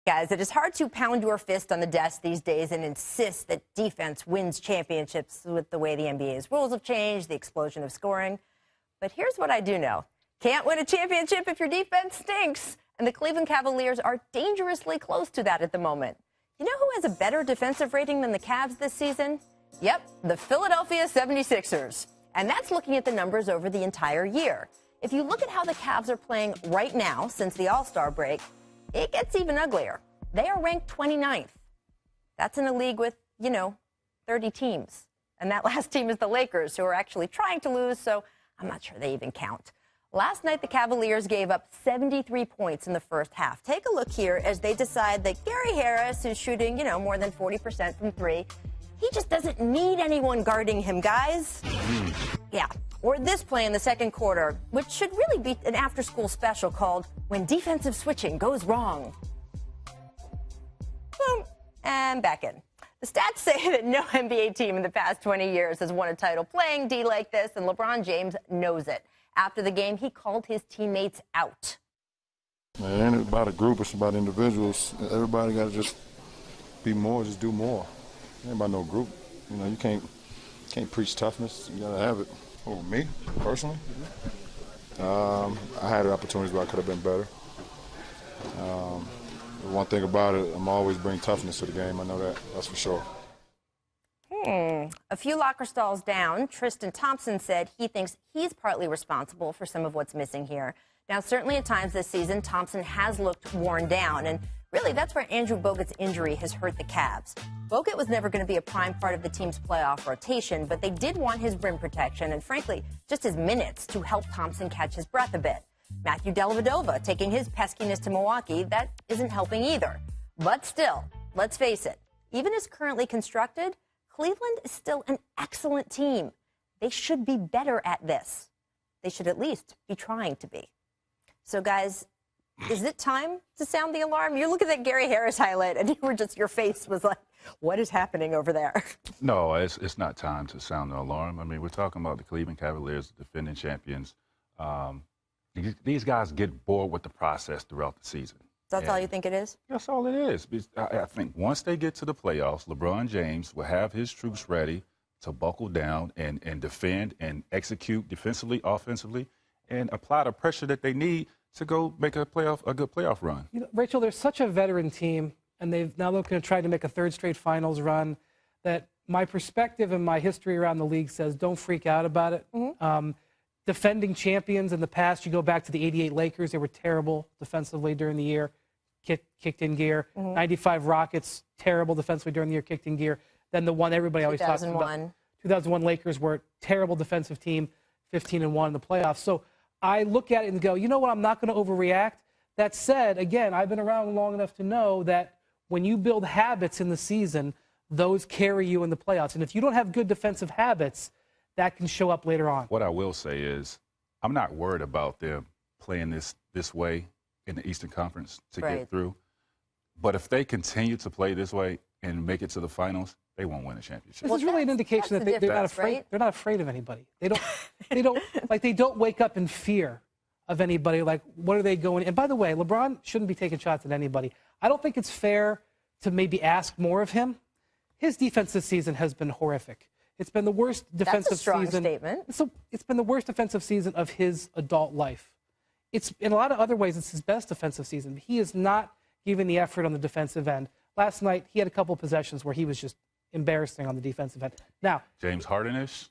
Guys, it is hard to pound your fist on the desk these days and insist that defense wins championships with the way the NBA's rules have changed, the explosion of scoring. But here's what I do know. Can't win a championship if your defense stinks. And the Cleveland Cavaliers are dangerously close to that at the moment. You know who has a better defensive rating than the Cavs this season? Yep, the Philadelphia 76ers. And that's looking at the numbers over the entire year. If you look at how the Cavs are playing right now since the All-Star break, it gets even uglier. They are ranked 29th. That's in a league with, 30 teams. And that last team is the Lakers, who are actually trying to lose, so I'm not sure they even count. Last night, the Cavaliers gave up 73 points in the first half. Take a look here as they decide that Gary Harris, who's shooting, more than 40% from three, he just doesn't need anyone guarding him, guys. Yeah. Or this play in the second quarter, which should really be an after-school special called When Defensive Switching Goes Wrong. Boom. And back in. The stats say that no NBA team in the past 20 years has won a title playing D like this, and LeBron James knows it. After the game, he called his teammates out. Man, it ain't about a group, it's about individuals. Everybody got to just be more, just do more. It ain't about no group. You can't preach toughness. You got to have it. Oh, me, personally? I had opportunities where I could have been better. The one thing about it, I'm always bring toughness to the game. I know that's for sure. A few locker stalls down, Tristan Thompson said he thinks he's partly responsible for some of what's missing here. Now, certainly at times this season, Thompson has looked worn down, and really that's where Andrew Bogut's injury has hurt the Cavs. Bogut was never going to be a prime part of the team's playoff rotation, but they did want his rim protection and, frankly, just his minutes to help Thompson catch his breath a bit. Matthew Dellavedova taking his peskiness to Milwaukee, that isn't helping either. But still, let's face it, even as currently constructed, Cleveland is still an excellent team. They should be better at this. They should at least be trying to be. So, guys, is it time to sound the alarm? You're looking at that Gary Harris highlight, and your face was like, what is happening over there? No, it's not time to sound the alarm. I mean, we're talking about the Cleveland Cavaliers, the defending champions. These guys get bored with the process throughout the season. That's all you think it is? That's all it is. I think once they get to the playoffs, LeBron James will have his troops ready to buckle down and defend and execute defensively, offensively, and apply the pressure that they need to go make a good playoff run. Rachel, they're such a veteran team, and they've now looking to try to make a third straight finals run, that my perspective and my history around the league says don't freak out about it. Defending champions in the past, you go back to the 88 Lakers, they were terrible defensively during the year, kicked in gear. 95 Rockets, terrible defensively during the year, kicked in gear. Then the one everybody always talks about, 2001 Lakers were a terrible defensive team, 15-1 in the playoffs. So I look at it and go, you know what, I'm not going to overreact. That said, again, I've been around long enough to know that when you build habits in the season, those carry you in the playoffs. And if you don't have good defensive habits, that can show up later on. What I will say is I'm not worried about them playing this way in the Eastern Conference to get through. But if they continue to play this way and make it to the finals, they won't win a championship. This is really an indication that they're not afraid. Right? They're not afraid of anybody. They don't wake up in fear of anybody. Like, what are they going? And by the way, LeBron shouldn't be taking shots at anybody. I don't think it's fair to maybe ask more of him. His defense this season has been horrific. It's been the worst defensive season. That's a strong statement. So it's been the worst defensive season of his adult life. It's in a lot of other ways, it's his best defensive season. He is not giving the effort on the defensive end. Last night, he had a couple possessions where he was just embarrassing on the defensive end. Now, James Harden-ish?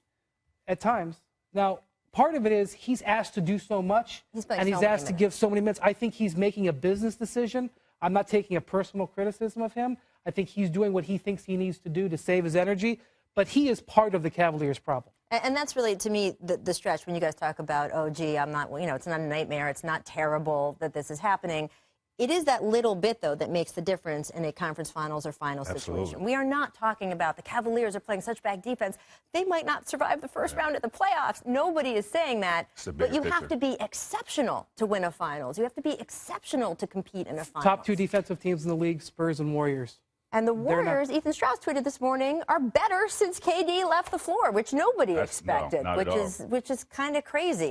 At times. Now, part of it is he's asked to do so much, and he's asked to give so many minutes. I think he's making a business decision. I'm not taking a personal criticism of him. I think he's doing what he thinks he needs to do to save his energy. But he is part of the Cavaliers' problem. And that's really, to me, the stretch when you guys talk about, oh, gee, I'm not, it's not a nightmare. It's not terrible that this is happening. It is that little bit, though, that makes the difference in a conference finals or final situation. We are not talking about the Cavaliers are playing such bad defense. They might not survive the first round at the playoffs. Nobody is saying that. But you have to be exceptional to win a finals. You have to be exceptional to compete in a finals. Top two defensive teams in the league, Spurs and Warriors. And the Warriors, Ethan Strauss tweeted this morning, are better since KD left the floor, which nobody expected, which is kind of crazy.